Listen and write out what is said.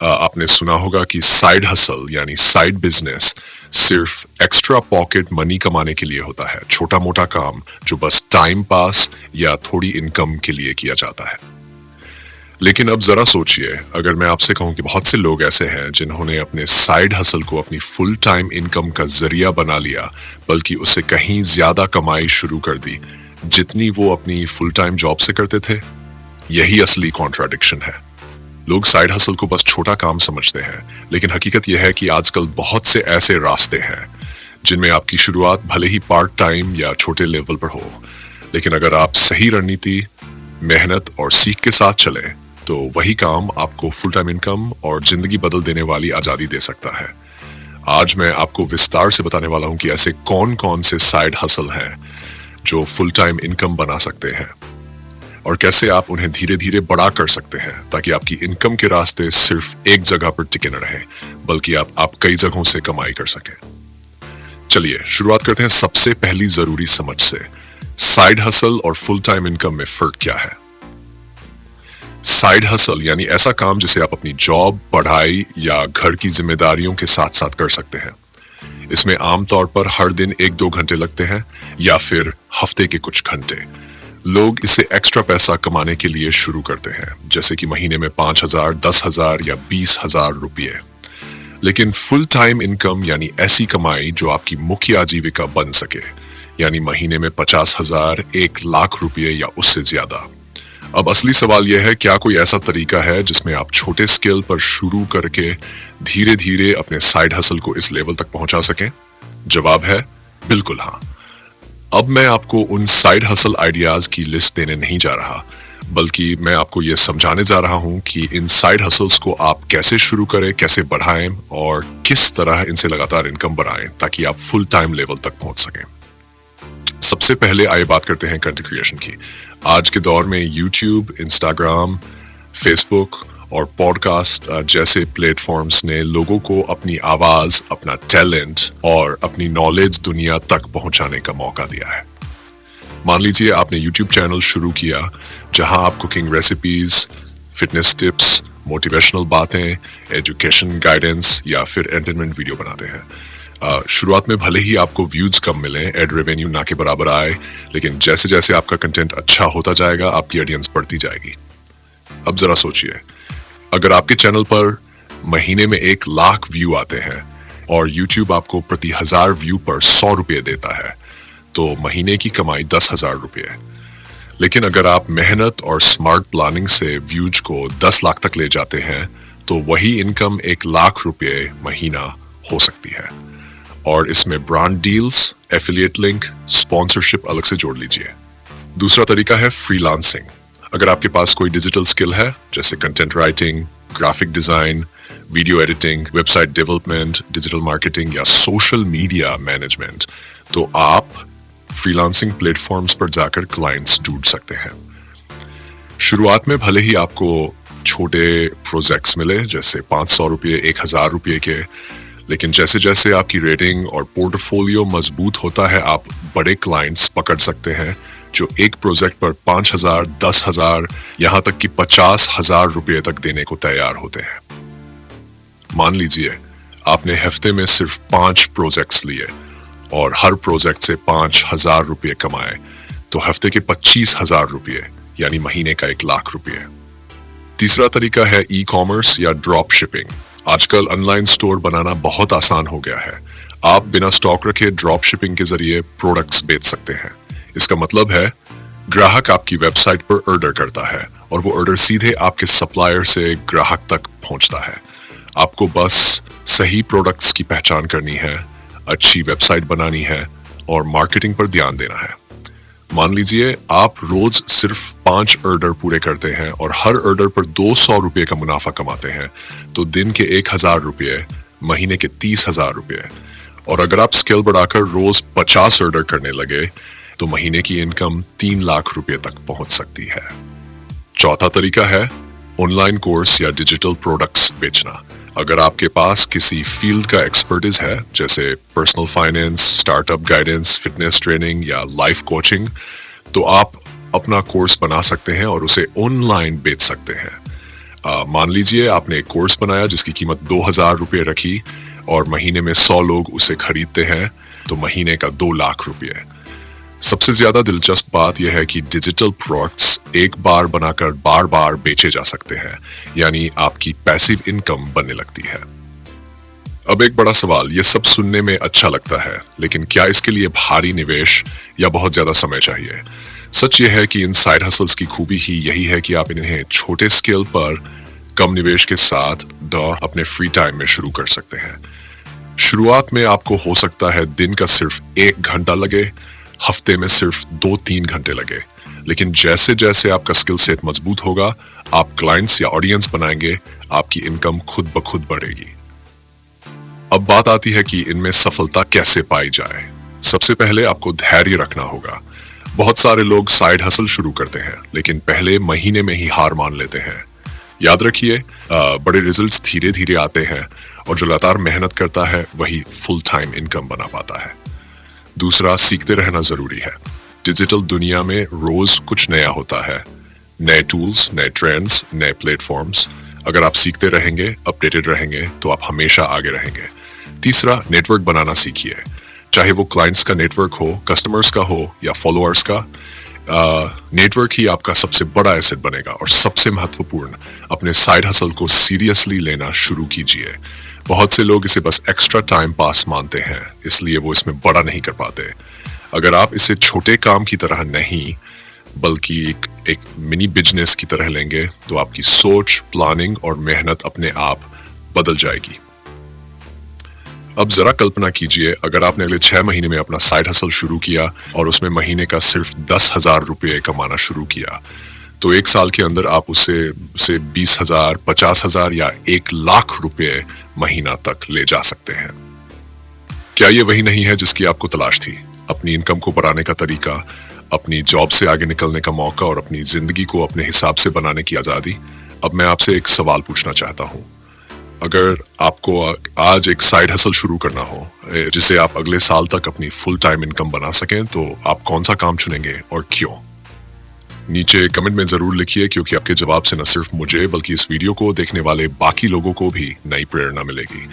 आपने सुना होगा कि साइड हसल यानी साइड बिजनेस सिर्फ एक्स्ट्रा पॉकेट मनी कमाने के लिए होता है, छोटा मोटा काम जो बस टाइम पास या थोड़ी इनकम के लिए किया जाता है। लेकिन अब जरा सोचिए, अगर मैं आपसे कहूं कि बहुत से लोग ऐसे हैं जिन्होंने अपने साइड हसल को अपनी फुल टाइम इनकम का जरिया बना लिया, बल्कि उससे कहीं ज्यादा कमाई शुरू कर दी जितनी वो अपनी फुल टाइम जॉब से करते थे। यही असली कॉन्ट्राडिक्शन है। लोग साइड हसल को बस छोटा काम समझते हैं, लेकिन हकीकत यह है कि आजकल बहुत से ऐसे रास्ते हैं जिनमें आपकी शुरुआत भले ही पार्ट टाइम या छोटे लेवल पर हो, लेकिन अगर आप सही रणनीति, मेहनत और सीख के साथ चले तो वही काम आपको फुल टाइम इनकम और जिंदगी बदल देने वाली आजादी दे सकता है। आज मैं आपको विस्तार से बताने वाला हूं कि ऐसे कौन कौन से साइड हसल हैं जो फुल टाइम इनकम बना सकते हैं और कैसे आप उन्हें धीरे धीरे बड़ा कर सकते हैं ताकि आपकी इनकम के रास्ते सिर्फ एक जगह पर टिके न रहे, बल्कि आप कई जगहों से कमाई कर सकें। चलिए शुरुआत करते हैं सबसे पहली जरूरी समझ से। साइड हसल और फुल टाइम इनकम में फर्क क्या है? साइड हसल यानी ऐसा काम जिसे आप अपनी जॉब, पढ़ाई या घर की जिम्मेदारियों के साथ साथ कर सकते हैं। इसमें आमतौर पर हर दिन 1-2 घंटे लगते हैं या फिर हफ्ते के कुछ घंटे। लोग इससे एक्स्ट्रा पैसा कमाने के लिए शुरू करते हैं, जैसे कि महीने में 5,000, 10,000 या 20,000 रुपये। लेकिन फुल टाइम इनकम यानी ऐसी कमाई जो आपकी मुख्य आजीविका बन सके, यानी महीने में 50,000, 1,00,000 रुपये या उससे ज्यादा। अब असली सवाल यह है, क्या कोई ऐसा तरीका है जिसमें आप छोटे स्केल पर शुरू करके धीरे धीरे अपने साइड हसल को इस लेवल तक पहुंचा सकें? जवाब है बिल्कुल हाँ। अब मैं आपको उन साइड हसल आइडियाज की लिस्ट देने नहीं जा रहा, बल्कि मैं आपको यह समझाने जा रहा हूं कि इन साइड हसल्स को आप कैसे शुरू करें, कैसे बढ़ाएं और किस तरह इनसे लगातार इनकम बढ़ाएं ताकि आप फुल टाइम लेवल तक पहुंच सकें। सबसे पहले आइए बात करते हैं कंटेंट क्रिएशन की। आज के दौर में यूट्यूब, इंस्टाग्राम, फेसबुक और पॉडकास्ट जैसे प्लेटफॉर्म्स ने लोगों को अपनी आवाज, अपना टैलेंट और अपनी नॉलेज दुनिया तक पहुंचाने का मौका दिया है। मान लीजिए आपने यूट्यूब चैनल शुरू किया जहां आप cooking recipes, fitness tips, motivational बातें, एजुकेशन गाइडेंस या फिर एंटरटेनमेंट वीडियो बनाते हैं। शुरुआत में भले ही आपको व्यूज कम मिले, एड रेवेन्यू ना के बराबर आए, लेकिन जैसे जैसे आपका कंटेंट अच्छा होता जाएगा आपकी ऑडियंस बढ़ती जाएगी। अब जरा सोचिए, अगर आपके चैनल पर महीने में 1,00,000 व्यू आते हैं और YouTube आपको प्रति 1000 व्यू पर 100 रुपये देता है, तो महीने की कमाई 10,000 रुपये। लेकिन अगर आप मेहनत और स्मार्ट प्लानिंग से व्यूज को 10 लाख तक ले जाते हैं तो वही इनकम 1,00,000 रुपये महीना हो सकती है। और इसमें brand deals, affiliate link, sponsorship अलग से जोड़ लीजिए। दूसरा तरीका है फ्रीलांसिंग। अगर आपके पास कोई डिजिटल स्किल है, जैसे content writing, graphic design, video editing, website development, digital marketing या सोशल मीडिया मैनेजमेंट, तो आप फ्रीलांसिंग प्लेटफॉर्म्स पर जाकर क्लाइंट्स ढूंढ सकते हैं। शुरुआत में भले ही आपको छोटे प्रोजेक्ट्स मिले, जैसे 500 रुपये, 1,000 रुपये के, लेकिन जैसे जैसे आपकी रेटिंग और पोर्टफोलियो मजबूत होता है, आप बड़े क्लाइंट्स पकड़ सकते हैं जो एक प्रोजेक्ट पर 5,000, 10,000, यहां तक कि 50,000 रुपये तक देने को तैयार होते हैं। मान लीजिए आपने हफ्ते में सिर्फ 5 प्रोजेक्ट्स लिए और हर प्रोजेक्ट से 5,000 रुपये कमाए, तो हफ्ते के 25,000 रुपये यानी महीने का 1,00,000 रुपये। तीसरा तरीका है ई कॉमर्स या ड्रॉप शिपिंग। आजकल ऑनलाइन स्टोर बनाना बहुत आसान हो गया है। आप बिना स्टॉक रखे ड्रॉप शिपिंग के जरिए प्रोडक्ट्स बेच सकते हैं। इसका मतलब है ग्राहक आपकी वेबसाइट पर ऑर्डर करता है और वो ऑर्डर सीधे आपके सप्लायर से ग्राहक तक पहुंचता है। आपको बस सही प्रोडक्ट्स की पहचान करनी है, अच्छी वेबसाइट बनानी है और मार्केटिंग पर ध्यान देना है। मान लीजिए आप रोज सिर्फ 5 ऑर्डर पूरे करते हैं और हर ऑर्डर पर 200 रुपये का मुनाफा कमाते हैं, तो दिन के 1,000 रुपये, महीने के 30,000 रुपये। और अगर आप स्केल बढ़ाकर रोज 50 ऑर्डर करने लगे तो महीने की इनकम 3,00,000 रुपये तक पहुंच सकती है। चौथा तरीका है ऑनलाइन कोर्स या डिजिटल प्रोडक्ट्स बेचना। अगर आपके पास किसी फील्ड का एक्सपर्टीज है, जैसे personal finance, startup guidance, fitness training या लाइफ कोचिंग, तो आप अपना कोर्स बना सकते हैं और उसे ऑनलाइन बेच सकते हैं। मान लीजिए आपने एक कोर्स बनाया जिसकी कीमत 2,000 रुपये रखी और महीने में 100 लोग उसे खरीदते हैं, तो महीने का 2 लाख रुपये। सबसे ज्यादा दिलचस्प बात यह है कि डिजिटल प्रोडक्ट्स एक बार बनाकर बार बार बेचे जा सकते हैं, यानी आपकी पैसिव इनकम बनने लगती है। अब एक बड़ा सवाल, ये सब सुनने में अच्छा लगता है, लेकिन क्या इसके लिए भारी निवेश या बहुत ज्यादा समय चाहिए? सच ये है कि इन साइड हसल्स की खूबी ही यही है कि आप इन्हें छोटे स्केल पर कम निवेश के साथ अपने फ्री टाइम में शुरू कर सकते हैं। शुरुआत में आपको हो सकता है दिन का सिर्फ 1 घंटा लगे, हफ्ते में सिर्फ 2-3 घंटे लगे, लेकिन जैसे जैसे आपका स्किल सेट मजबूत होगा, आप क्लाइंट्स या ऑडियंस बनाएंगे, आपकी इनकम खुद ब खुद बढ़ेगी। अब बात आती है कि इनमें सफलता कैसे पाई जाए। सबसे पहले आपको धैर्य रखना होगा। बहुत सारे लोग साइड हसल शुरू करते हैं, लेकिन पहले महीने में ही हार मान लेते हैं। याद रखिए, बड़े रिजल्ट्स धीरे धीरे आते हैं और जो लगातार मेहनत करता है वही फुल टाइम इनकम बना पाता है। दूसरा, सीखते रहना जरूरी है। डिजिटल दुनिया में रोज कुछ नया होता है, नए टूल्स, नए ट्रेंड्स, नए प्लेटफॉर्म्स। अगर आप सीखते रहेंगे, अपडेटेड रहेंगे, तो आप हमेशा आगे रहेंगे। तीसरा, नेटवर्क बनाना सीखिए, चाहे वो क्लाइंट्स का नेटवर्क हो, कस्टमर्स का हो या फॉलोअर्स का। नेटवर्क ही आपका सबसे बड़ा एसेट बनेगा। और सबसे महत्वपूर्ण, अपने साइड हसल को सीरियसली लेना शुरू कीजिए। बहुत से लोग इसे बस एक्स्ट्रा टाइम पास मानते हैं, इसलिए वो इसमें बड़ा नहीं कर पाते। अगर आप इसे छोटे काम की तरह नहीं बल्कि एक मिनी बिजनेस की तरह लेंगे, तो आपकी सोच, प्लानिंग और मेहनत अपने आप बदल जाएगी। अब जरा कल्पना कीजिए, अगर आपने अगले 6 महीने में अपना साइड हसल शुरू किया और उसमें महीने का सिर्फ 10,000 रुपये कमाना शुरू किया, तो 1 साल के अंदर आप उसे 20,000, 50,000 या 1 लाख रुपये महीना तक ले जा सकते हैं। क्या ये वही नहीं है जिसकी आपको तलाश थी? अपनी इनकम को बढ़ाने का तरीका, अपनी जॉब से आगे निकलने का मौका और अपनी जिंदगी को अपने हिसाब से बनाने की आजादी। अब मैं आपसे एक सवाल पूछना चाहता हूँ। अगर आपको आज एक साइड हसल शुरू करना हो जिसे आप अगले साल तक अपनी फुल टाइम इनकम बना सकें, तो आप कौन सा काम चुनेंगे और क्यों? नीचे कमेंट में जरूर लिखिए, क्योंकि आपके जवाब से न सिर्फ मुझे बल्कि इस वीडियो को देखने वाले बाकी लोगों को भी नई प्रेरणा मिलेगी।